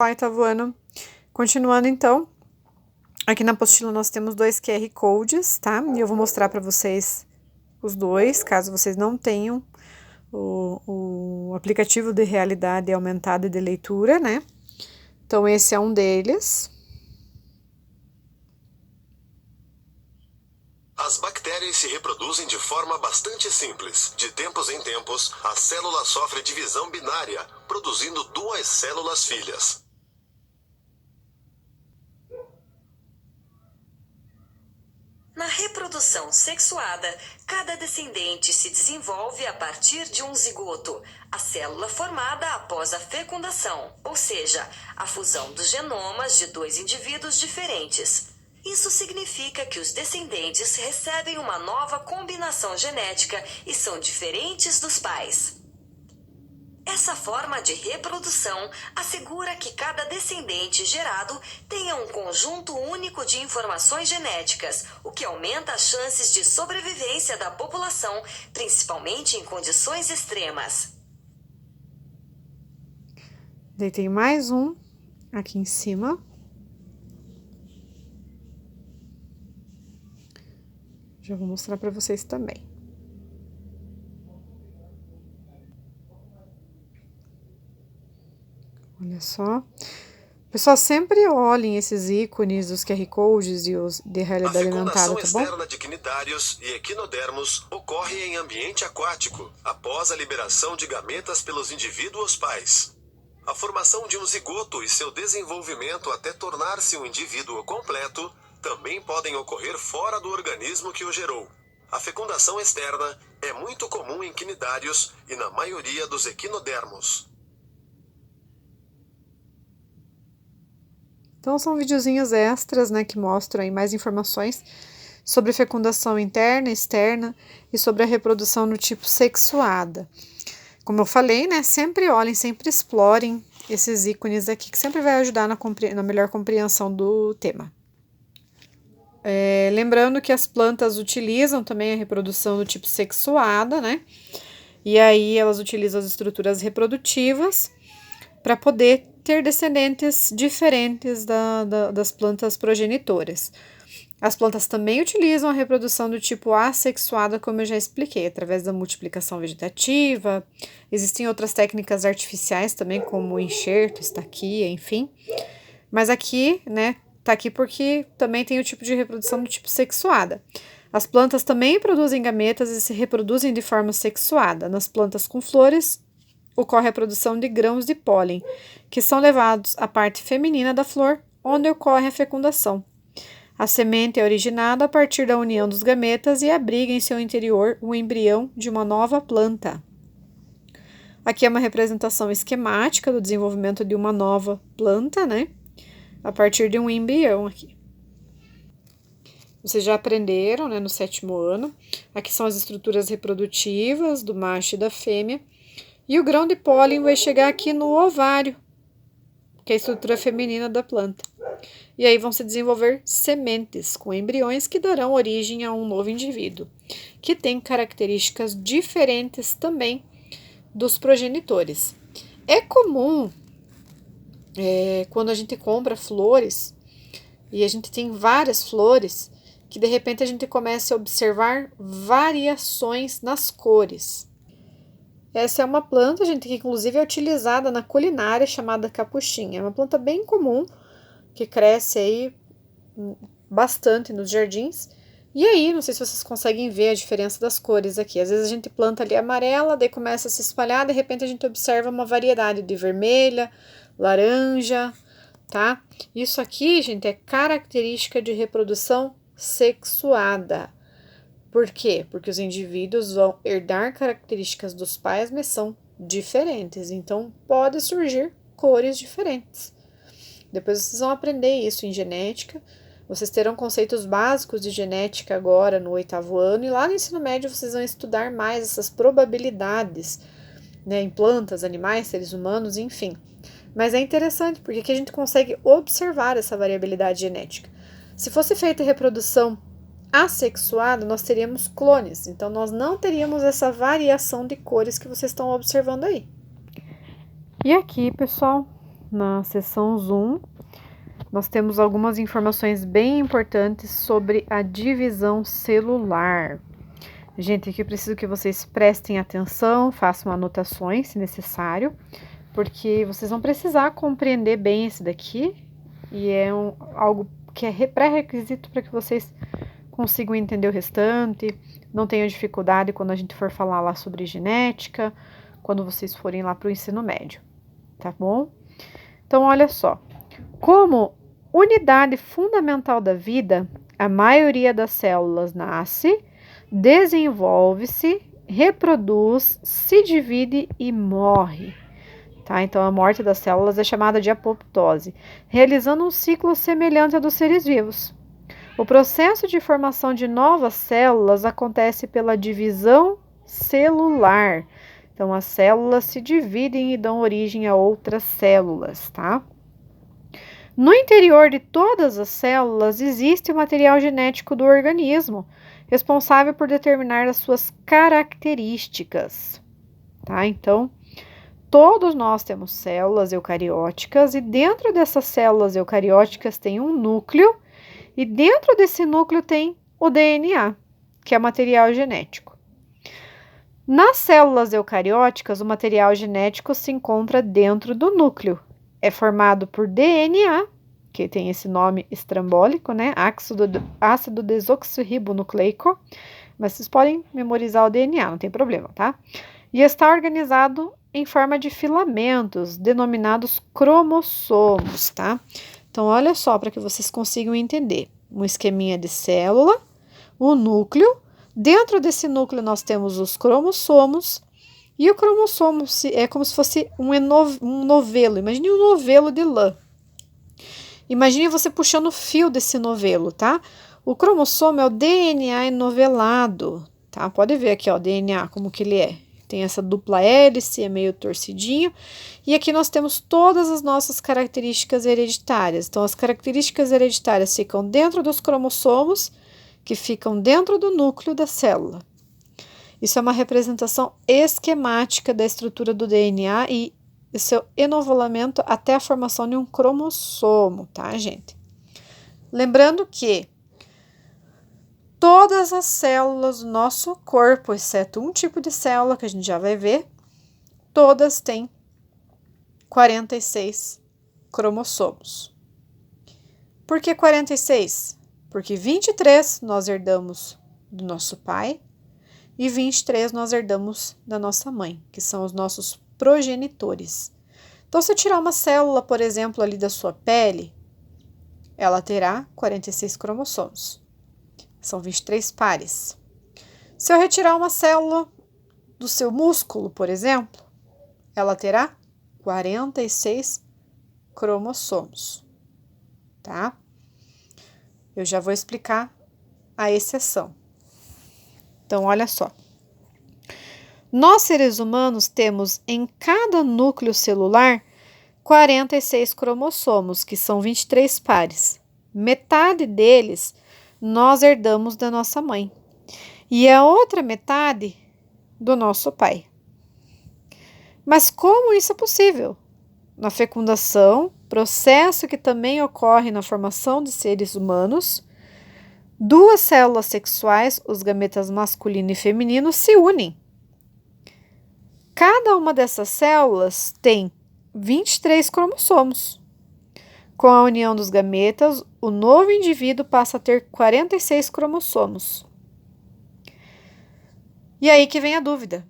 Oitavo ano. Continuando então, aqui na apostila nós temos 2 QR Codes, tá? E eu vou mostrar para vocês os dois, caso vocês não tenham o aplicativo de realidade aumentada e de leitura, né? Então esse é um deles. As bactérias se reproduzem de forma bastante simples. De tempos em tempos, a célula sofre divisão binária, produzindo 2 células filhas. Na reprodução sexuada, cada descendente se desenvolve a partir de um zigoto, a célula formada após a fecundação, ou seja, a fusão dos genomas de 2 indivíduos diferentes. Isso significa que os descendentes recebem uma nova combinação genética e são diferentes dos pais. Essa forma de reprodução assegura que cada descendente gerado tenha um conjunto único de informações genéticas, o que aumenta as chances de sobrevivência da população, principalmente em condições extremas. Daí tem mais um aqui em cima. Já vou mostrar para vocês também. Olha só. Pessoal, sempre olhem esses ícones, os QR Codes e os de realidade aumentada, tá bom? A fecundação externa de cnidários e equinodermos ocorre em ambiente aquático, após a liberação de gametas pelos indivíduos pais. A formação de um zigoto e seu desenvolvimento até tornar-se um indivíduo completo também podem ocorrer fora do organismo que o gerou. A fecundação externa é muito comum em cnidários e na maioria dos equinodermos. Então são videozinhos extras, né, que mostram aí mais informações sobre fecundação interna, externa e sobre a reprodução no tipo sexuada. Como eu falei, né, sempre olhem, sempre explorem esses ícones aqui, que sempre vai ajudar na melhor compreensão do tema. Lembrando que as plantas utilizam também a reprodução do tipo sexuada, né? E aí elas utilizam as estruturas reprodutivas para poder ter descendentes diferentes das plantas progenitoras. As plantas também utilizam a reprodução do tipo assexuada, como eu já expliquei, através da multiplicação vegetativa. Existem outras técnicas artificiais também, como enxerto, estaquia, enfim. Mas aqui, né, tá aqui porque também tem o tipo de reprodução do tipo sexuada. As plantas também produzem gametas e se reproduzem de forma sexuada. Nas plantas com flores, ocorre a produção de grãos de pólen, que são levados à parte feminina da flor, onde ocorre a fecundação. A semente é originada a partir da união dos gametas e abriga em seu interior o embrião de uma nova planta. Aqui é uma representação esquemática do desenvolvimento de uma nova planta, né? A partir de um embrião aqui. Vocês já aprenderam, né, no 7º ano. Aqui são as estruturas reprodutivas do macho e da fêmea. E o grão de pólen vai chegar aqui no ovário, que é a estrutura feminina da planta. E aí vão se desenvolver sementes com embriões que darão origem a um novo indivíduo, que tem características diferentes também dos progenitores. É comum, quando a gente compra flores, e a gente tem várias flores, que de repente a gente começa a observar variações nas cores. Essa é uma planta, gente, que inclusive é utilizada na culinária, chamada capuchinha. É uma planta bem comum, que cresce aí bastante nos jardins. E aí, não sei se vocês conseguem ver a diferença das cores aqui. Às vezes a gente planta ali amarela, daí começa a se espalhar, de repente a gente observa uma variedade de vermelha, laranja, tá? Isso aqui, gente, é característica de reprodução sexuada. Por quê? Porque os indivíduos vão herdar características dos pais, mas são diferentes. Então, pode surgir cores diferentes. Depois vocês vão aprender isso em genética. Vocês terão conceitos básicos de genética agora no 8º ano. E lá no ensino médio vocês vão estudar mais essas probabilidades, né, em plantas, animais, seres humanos, enfim. Mas é interessante porque aqui a gente consegue observar essa variabilidade genética. Se fosse feita reprodução assexuada, nós teríamos clones. Então, nós não teríamos essa variação de cores que vocês estão observando aí. E aqui, pessoal, na seção Zoom, nós temos algumas informações bem importantes sobre a divisão celular. Gente, aqui eu preciso que vocês prestem atenção, façam anotações se necessário, porque vocês vão precisar compreender bem esse daqui, e é algo que é pré-requisito para que vocês consigam entender o restante, não tenham dificuldade quando a gente for falar lá sobre genética, quando vocês forem lá para o ensino médio, tá bom? Então, olha só, como unidade fundamental da vida, a maioria das células nasce, desenvolve-se, reproduz, se divide e morre. Tá? Então, a morte das células é chamada de apoptose, realizando um ciclo semelhante ao dos seres vivos. O processo de formação de novas células acontece pela divisão celular. Então, as células se dividem e dão origem a outras células, tá? No interior de todas as células existe o material genético do organismo, responsável por determinar as suas características, tá? Então, todos nós temos células eucarióticas e dentro dessas células eucarióticas tem um núcleo e dentro desse núcleo tem o DNA, que é material genético. Nas células eucarióticas, o material genético se encontra dentro do núcleo. É formado por DNA, que tem esse nome estrambólico, né? Ácido desoxirribonucleico. Mas vocês podem memorizar o DNA, não tem problema, tá? E está organizado em forma de filamentos, denominados cromossomos, tá? Então, olha só, para que vocês consigam entender. Um esqueminha de célula, o núcleo. Dentro desse núcleo nós temos os cromossomos. E o cromossomo é como se fosse um novelo. Imagine um novelo de lã. Imagine você puxando o fio desse novelo, tá? O cromossomo é o DNA enovelado, tá? Pode ver aqui, ó, o DNA, como que ele é. Tem essa dupla hélice, é meio torcidinho. E aqui nós temos todas as nossas características hereditárias. Então, as características hereditárias ficam dentro dos cromossomos, que ficam dentro do núcleo da célula. Isso é uma representação esquemática da estrutura do DNA e o seu enovelamento até a formação de um cromossomo, tá, gente? Lembrando que todas as células do nosso corpo, exceto um tipo de célula que a gente já vai ver, todas têm 46 cromossomos. Por que 46? Porque 23 nós herdamos do nosso pai e 23 nós herdamos da nossa mãe, que são os nossos progenitores. Então, se eu tirar uma célula, por exemplo, ali da sua pele, ela terá 46 cromossomos. São 23 pares. Se eu retirar uma célula do seu músculo, por exemplo, ela terá 46 cromossomos, tá? Eu já vou explicar a exceção. Então, olha só. Nós, seres humanos, temos em cada núcleo celular 46 cromossomos, que são 23 pares. Metade deles nós herdamos da nossa mãe e a outra metade do nosso pai. Mas como isso é possível? Na fecundação, processo que também ocorre na formação de seres humanos, duas células sexuais, os gametas masculino e feminino, se unem. Cada uma dessas células tem 23 cromossomos. Com a união dos gametas, o novo indivíduo passa a ter 46 cromossomos. E aí que vem a dúvida,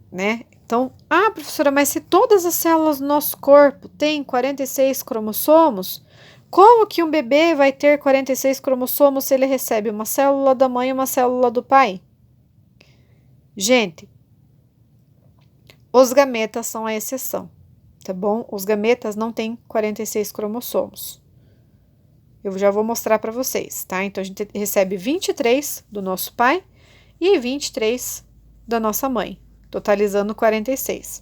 né? Então, professora, mas se todas as células do nosso corpo têm 46 cromossomos, como que um bebê vai ter 46 cromossomos se ele recebe uma célula da mãe e uma célula do pai? Gente, os gametas são a exceção, tá bom? Os gametas não têm 46 cromossomos. Eu já vou mostrar para vocês, tá? Então, a gente recebe 23 do nosso pai e 23 da nossa mãe, totalizando 46.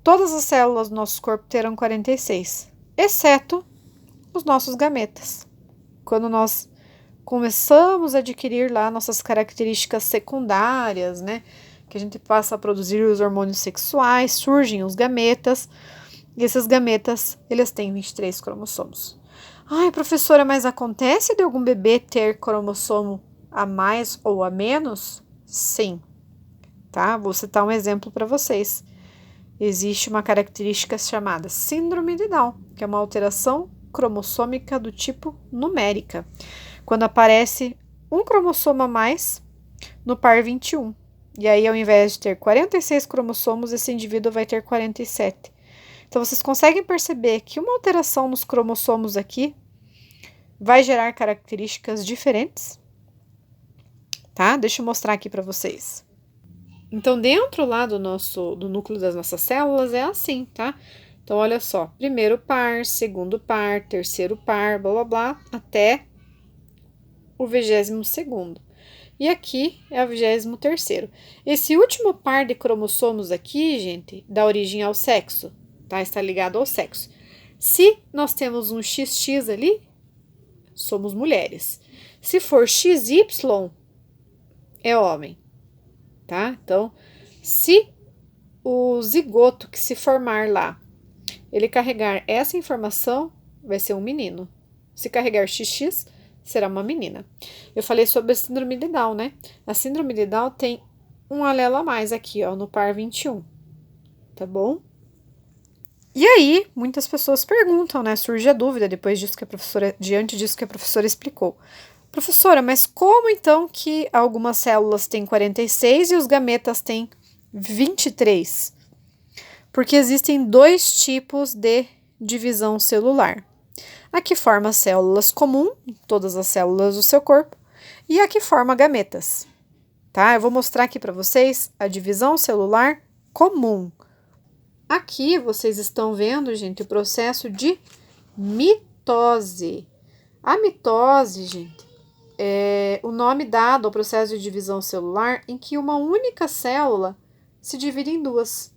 Todas as células do nosso corpo terão 46, exceto os nossos gametas. Quando nós começamos a adquirir lá nossas características secundárias, né? Que a gente passa a produzir os hormônios sexuais, surgem os gametas. E esses gametas, eles têm 23 cromossomos. Ai, professora, mas acontece de algum bebê ter cromossomo a mais ou a menos? Sim, tá? Vou citar um exemplo para vocês. Existe uma característica chamada síndrome de Down, que é uma alteração cromossômica do tipo numérica, quando aparece um cromossomo a mais no par 21. E aí, ao invés de ter 46 cromossomos, esse indivíduo vai ter 47. Então, vocês conseguem perceber que uma alteração nos cromossomos aqui vai gerar características diferentes? Tá? Deixa eu mostrar aqui para vocês. Então, dentro lá do núcleo das nossas células é assim, tá? Então, olha só, primeiro par, segundo par, terceiro par, blá, blá, blá, até o 22º. E aqui é o 23º. Esse último par de cromossomos aqui, gente, dá origem ao sexo, tá? Está ligado ao sexo. Se nós temos um XX ali, somos mulheres. Se for XY, é homem, tá? Então, se o zigoto que se formar lá, ele carregar essa informação, vai ser um menino. Se carregar XX, será uma menina. Eu falei sobre a síndrome de Down, né? A síndrome de Down tem um alelo a mais aqui, ó, no par 21, tá bom? E aí, muitas pessoas perguntam, né? Surge a dúvida diante disso que a professora explicou. Professora, mas como então que algumas células têm 46 e os gametas têm 23? Porque existem dois tipos de divisão celular. A que forma células comum, todas as células do seu corpo, e a que forma gametas. Tá? Eu vou mostrar aqui para vocês a divisão celular comum. Aqui vocês estão vendo, gente, o processo de mitose. A mitose, gente, é o nome dado ao processo de divisão celular em que uma única célula se divide em duas,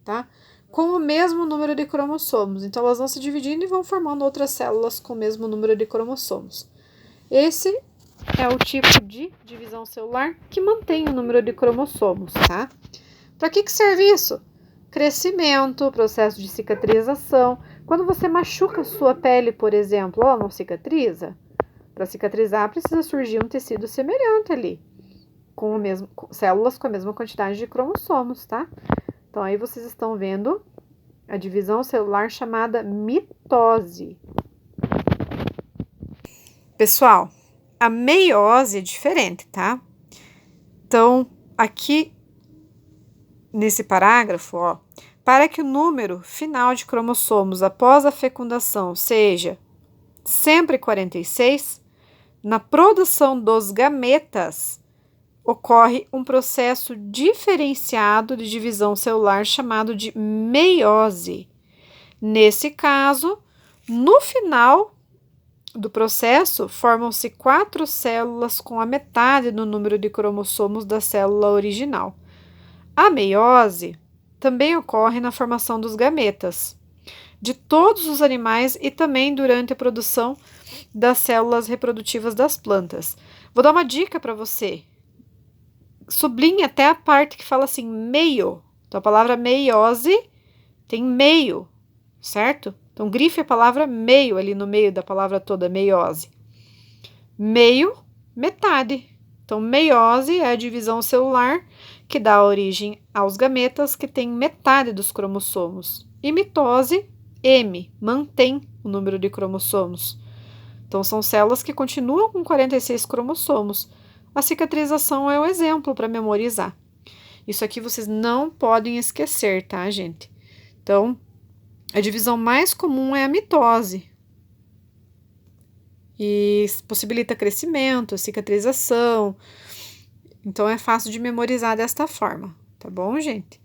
tá? Com o mesmo número de cromossomos. Então, elas vão se dividindo e vão formando outras células com o mesmo número de cromossomos. Esse é o tipo de divisão celular que mantém o número de cromossomos, tá? Para que serve isso? Crescimento, processo de cicatrização. Quando você machuca a sua pele, por exemplo, ela não cicatriza? Para cicatrizar, precisa surgir um tecido semelhante ali, com células com a mesma quantidade de cromossomos, tá? Então, aí vocês estão vendo a divisão celular chamada mitose. Pessoal, a meiose é diferente, tá? Então, aqui nesse parágrafo, ó, para que o número final de cromossomos após a fecundação seja sempre 46, na produção dos gametas ocorre um processo diferenciado de divisão celular chamado de meiose. Nesse caso, no final do processo, formam-se 4 células com a metade do número de cromossomos da célula original. A meiose também ocorre na formação dos gametas de todos os animais e também durante a produção das células reprodutivas das plantas. Vou dar uma dica para você. Sublinhe até a parte que fala assim, meio. Então, a palavra meiose tem meio, certo? Então, grife a palavra meio ali no meio da palavra toda, meiose. Meio, metade. Então, meiose é a divisão celular que dá origem aos gametas que têm metade dos cromossomos. E mitose, M, mantém o número de cromossomos. Então, são células que continuam com 46 cromossomos. A cicatrização é um exemplo para memorizar. Isso aqui vocês não podem esquecer, tá, gente? Então, a divisão mais comum é a mitose. E possibilita crescimento, cicatrização. Então, é fácil de memorizar desta forma, tá bom, gente?